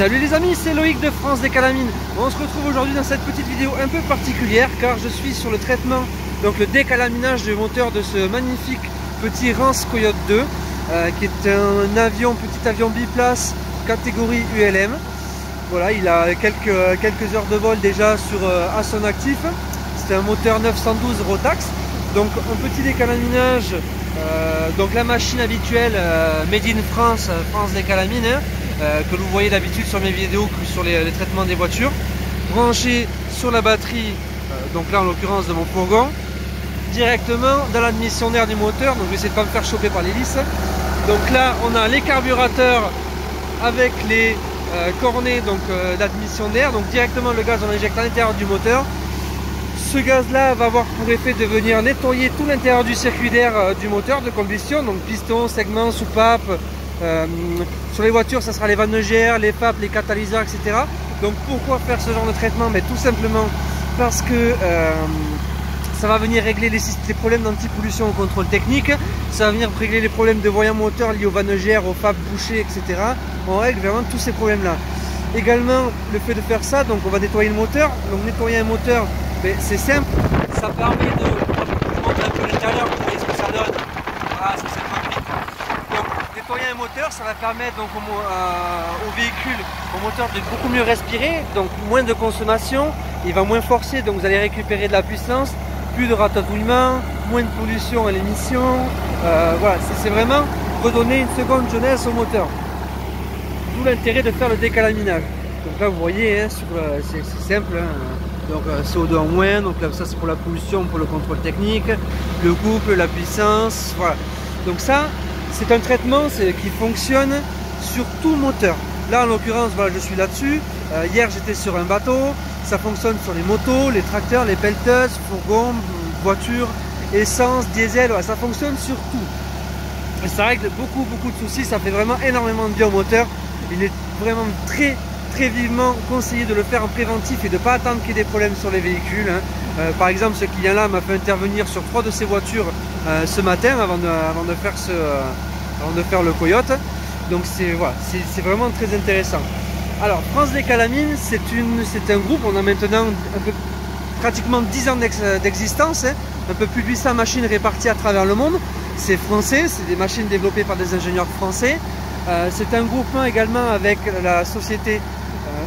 Salut les amis, c'est Loïc de France des Calamines. On se retrouve aujourd'hui dans cette petite vidéo un peu particulière car je suis sur le traitement, donc le décalaminage du moteur de ce magnifique petit Rance Coyote 2 qui est un avion, petit avion biplace catégorie ULM. Voilà, il a quelques heures de vol déjà à son actif. C'est un moteur 912 Rotax. Donc un petit décalaminage, donc la machine habituelle Made in France, France des Calamines, que vous voyez d'habitude sur mes vidéos, sur les traitements des voitures, branché sur la batterie, donc là en l'occurrence de mon fourgon, directement dans l'admission d'air du moteur. Donc je vais essayer de ne pas me faire choper par l'hélice. Donc là on a les carburateur avec les cornets d'admission d'air, donc directement le gaz on l'injecte à l'intérieur du moteur. Ce gaz là va avoir pour effet de venir nettoyer tout l'intérieur du circuit d'air du moteur de combustion, donc piston, segment, soupape. Sur les voitures ça sera les vannes GR, les papes, les catalyseurs, etc. Donc pourquoi faire ce genre de traitement? Mais tout simplement parce que ça va venir régler les problèmes d'antipollution au contrôle technique, ça va venir régler les problèmes de voyants moteurs liés aux vannes GR, aux papes bouchées, etc. On règle vraiment tous ces problèmes là. Également le fait de faire ça, donc on va nettoyer le moteur. Donc nettoyer un moteur, c'est simple, ça permet de... Je montre un peu l'intérieur, vous voyez ce que ça donne. Voilà, ça c'est magnifique. Donc nettoyer un moteur, ça va permettre donc au véhicule, au moteur de beaucoup mieux respirer, donc moins de consommation, il va moins forcer, donc vous allez récupérer de la puissance, plus de ratatouillement, moins de pollution à l'émission. Voilà, c'est vraiment redonner une seconde jeunesse au moteur. D'où l'intérêt de faire le décalaminage. Donc là vous voyez, hein, c'est simple. Hein. Donc CO2 en moins, donc là ça c'est pour la pollution, pour le contrôle technique, le couple, la puissance, voilà. Donc ça c'est un traitement qui fonctionne sur tout le moteur. Là en l'occurrence voilà, je suis là-dessus. Hier j'étais sur un bateau, ça fonctionne sur les motos, les tracteurs, les pelleteuses, fourgons, voitures, essence, diesel, voilà, ça fonctionne sur tout. Et ça règle beaucoup de soucis, ça fait vraiment énormément de bien au moteur. Il est vraiment très vivement conseillé de le faire en préventif et de ne pas attendre qu'il y ait des problèmes sur les véhicules. Hein. Par exemple, ce client-là m'a fait intervenir sur 3 de ses voitures ce matin avant de faire le Coyote. Donc c'est voilà, vraiment très intéressant. Alors, France des Calamines, c'est un groupe, on a maintenant pratiquement 10 ans d'existence, hein, un peu plus de 800 machines réparties à travers le monde. C'est français, c'est des machines développées par des ingénieurs français. C'est un groupement également avec la société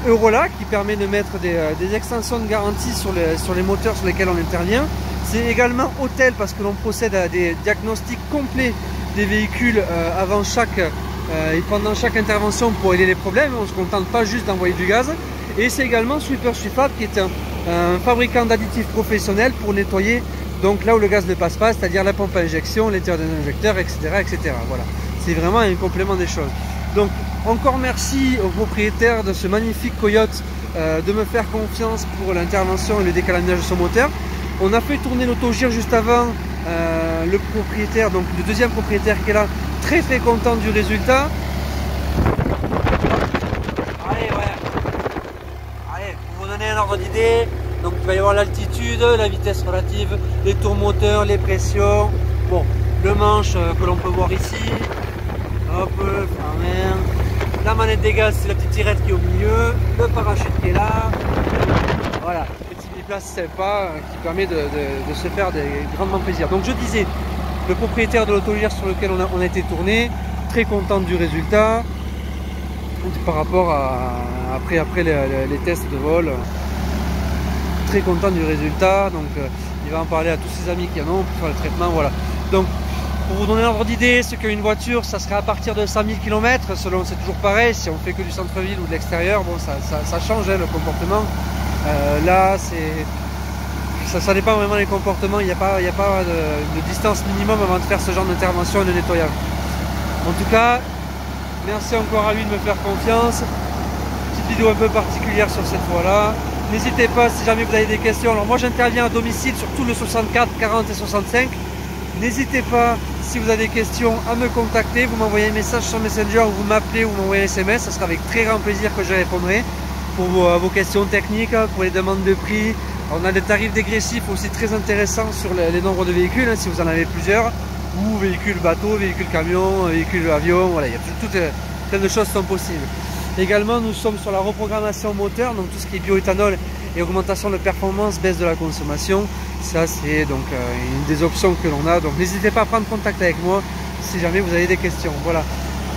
Eurola qui permet de mettre des extensions de garantie sur les moteurs sur lesquels on intervient. C'est également Autel parce que l'on procède à des diagnostics complets des véhicules avant et pendant chaque intervention pour régler les problèmes. On ne se contente pas juste d'envoyer du gaz. Et c'est également Sweeper Sweepad qui est un fabricant d'additifs professionnels pour nettoyer donc là où le gaz ne passe pas, c'est-à-dire la pompe à injection, l'intérieur des injecteurs, etc. Voilà. C'est vraiment un complément des choses. Donc encore merci au propriétaire de ce magnifique Coyote de me faire confiance pour l'intervention et le décalaminage de son moteur. On a fait tourner l'autogire juste avant, le propriétaire, donc le deuxième propriétaire qui est là, très content du résultat. Allez, pour vous donner un ordre d'idée, donc il va y avoir l'altitude, la vitesse relative, les tours moteurs, les pressions, bon, le manche que l'on peut voir ici. Hop, la manette des gaz, c'est la petite tirette qui est au milieu, le parachute qui est là. Voilà, petit biplace sympa qui permet de se faire grandement plaisir. Donc je disais, le propriétaire de l'autogire sur lequel on a été tourné, très content du résultat par rapport après les tests de vol. Très content du résultat, donc il va en parler à tous ses amis qui en ont pour faire le traitement. Voilà. Donc pour vous donner l'ordre d'idée, ce qu'une voiture, ça serait à partir de 100 000 km, selon, c'est toujours pareil, si on fait que du centre-ville ou de l'extérieur, bon, ça change hein, le comportement. Là, ça dépend vraiment des comportements, il n'y a pas de distance minimum avant de faire ce genre d'intervention et de nettoyage. En tout cas, merci encore à lui de me faire confiance. Petite vidéo un peu particulière sur cette fois-là. N'hésitez pas si jamais vous avez des questions. Alors moi j'interviens à domicile sur tout le 64, 40 et 65. N'hésitez pas, si vous avez des questions, à me contacter. Vous m'envoyez un message sur Messenger ou vous m'appelez ou m'envoyez un SMS. Ça sera avec très grand plaisir que je répondrai pour vos questions techniques, pour les demandes de prix. On a des tarifs dégressifs aussi très intéressants sur les nombres de véhicules, hein, si vous en avez plusieurs. Ou véhicules bateau, véhicules camion, véhicules avion. Voilà, il y a plein de choses qui sont possibles. Également, nous sommes sur la reprogrammation moteur, donc tout ce qui est bioéthanol et augmentation de performance, baisse de la consommation. Ça, c'est donc une des options que l'on a. Donc n'hésitez pas à prendre contact avec moi si jamais vous avez des questions. Voilà.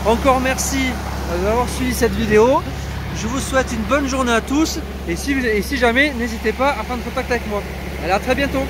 Encore merci d'avoir suivi cette vidéo. Je vous souhaite une bonne journée à tous. Et si jamais, n'hésitez pas à prendre contact avec moi. Allez, à très bientôt.